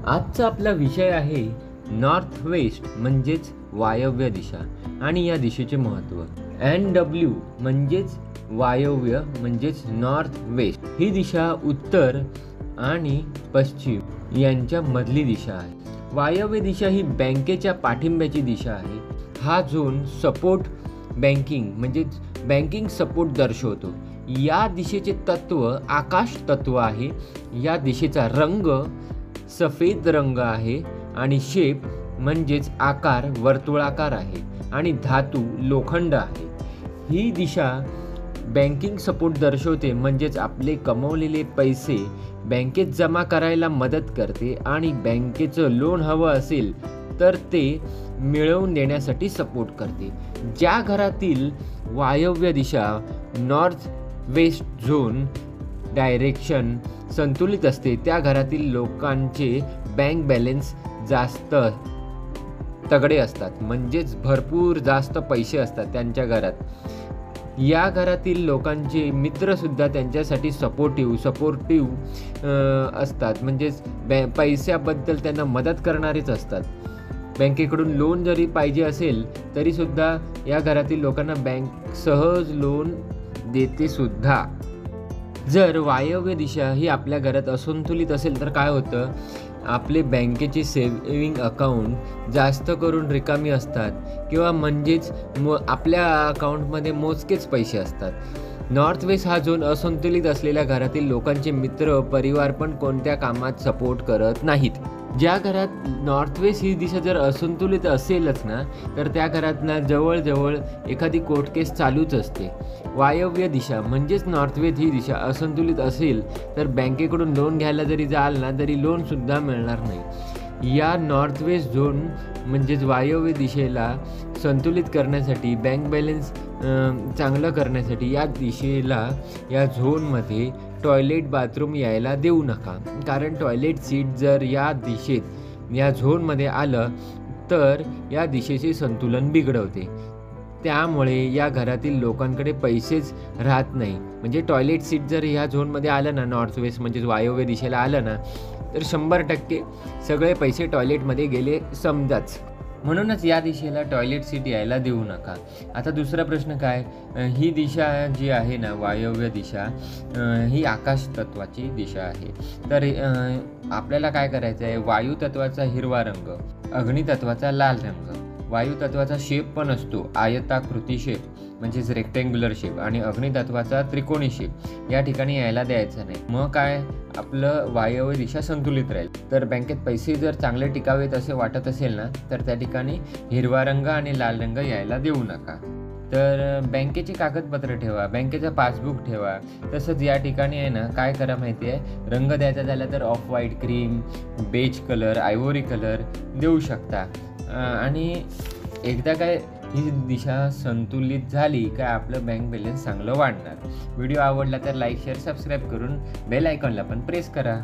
आजचा आपला विषय आहे नॉर्थ वेस्ट म्हणजेच वायव्य दिशा आणि या दिशेचे महत्त्व. NW म्हणजेच वायव्य म्हणजेच नॉर्थ वेस्ट. ही दिशा उत्तर आणि पश्चिम यांच्या मधली दिशा आहे. वायव्य दिशा ही बँकेच्या पाठिंब्याची दिशा आहे. हा झोन सपोर्ट बँकिंग म्हणजेच बँकिंग सपोर्ट दर्शवतो. या दिशेचे तत्व आकाश तत्व आहे. या दिशेचा रंग सफेद रंग आहे आणि शेप म्हणजेच आकार वर्तुळाकार आहे आणि धातू लोखंड आहे. ही दिशा बँकिंग सपोर्ट दर्शवते म्हणजेच आपले कमवलेले पैसे बँकेत जमा करायला मदत करते आणि बँकेचं लोन हवं असेल तर ते मिळवून देण्यासाठी सपोर्ट करते. ज्या घरातील वायव्य दिशा नॉर्थ वेस्ट झोन डायरेक्शन संतुलित असते त्या घरातील लोकांचे बँक बॅलन्स जास्त तगडे असतात म्हणजेच भरपूर जास्त पैसे असतात त्यांच्या घरात. या घरातील लोकांचे मित्रसुद्धा त्यांच्यासाठी सपोर्टिव्ह असतात म्हणजेच पैशाबद्दल त्यांना मदत करणारेच असतात. बँकेकडून लोन जरी पाहिजे असेल तरीसुद्धा या घरातील लोकांना बँक सहज लोन देते सुद्धा. जर वायव्य दिशा ही आपल्या घरात असंतुलित असेल तर काय होतं, आपले बँकेचे सेविंग अकाउंट जास्त करून रिकामी असतात किंवा म्हणजेच आपल्या अकाउंटमध्ये मोजकेच पैसे असतात. नॉर्थ वेस्ट हा झोन असंतुलित असलेल्या घरातील लोकांचे मित्र परिवार पण कोणत्या कामात सपोर्ट करत नाहीत. ज्या घरात नॉर्थ वेस्ट ही दिशा जर असंतुलित असेलच ना तर त्या घरात ना जवळजवळ एखादी कोर्ट केस चालूच असते. वायव्य दिशा म्हणजेच नॉर्थ वेस्ट ही दिशा असंतुलित असेल तर बँकेकडून लोन घ्यायला जरी जाल ना तरी लोनसुद्धा मिळणार नाही. या नॉर्थ वेस्ट झोन म्हणजेच वायव्य दिशेला संतुलित करण्यासाठी बँक बॅलन्स चांगलं करण्यासाठी या दिशेला या झोनमध्ये टॉयलेट बाथरूम यायला देऊ नका. कारण टॉयलेट सीट जर या दिशेत या झोनमध्ये आलं तर या दिशेचे संतुलन बिघडवते. त्यामुळे या घरातील लोकांकडे पैसेच राहत नाही. म्हणजे टॉयलेट सीट जर ह्या झोनमध्ये आलं ना नॉर्थ वेस्ट म्हणजेच वायव्य दिशेला आलं ना तर 100% सगळे पैसे टॉयलेटमध्ये गेले समजाच. म्हणूनच या दिशेला टॉयलेट सीट यायला देऊ नका. आता दुसरा प्रश्न काय, ही दिशा जी आहे ना वायव्य दिशा ही आकाश तत्वाची दिशा आहे. तर आपल्याला काय करायचं आहे, वायू तत्वाचा हिरवा रंग, अग्नी तत्वाचा लाल रंग, वायू तत्वाचा शेप पण असतो आयताकृती शेप म्हणजेच रेक्टँग्युलर शेप आणि अग्नी तत्वाचा त्रिकोणी शेप या ठिकाणी यायला द्यायचं नाही. मग काय आपलं वायव्य दिशा संतुलित राहील. तर बँकेत पैसे जर चांगले टिकावेत असे वाटत असेल ना तर त्या ठिकाणी हिरवा रंग आणि लाल रंग यायला देऊ नका. तर बँकेचे कागदपत्र ठेवा, बँकेचं पासबुक ठेवा. तसंच या ठिकाणी आहे ना काय करा माहिती आहे, रंग द्यायचा झाला तर off white, cream, beige colour, ivory colour देऊ शकता. आणि एकदा काय ही दिशा संतुलित झाली काय आपलं बँक बॅलन्स चांगलं वाढणार. व्हिडिओ आवडला तर लाईक शेअर सबस्क्राईब करून बेल आयकॉनला पण प्रेस करा.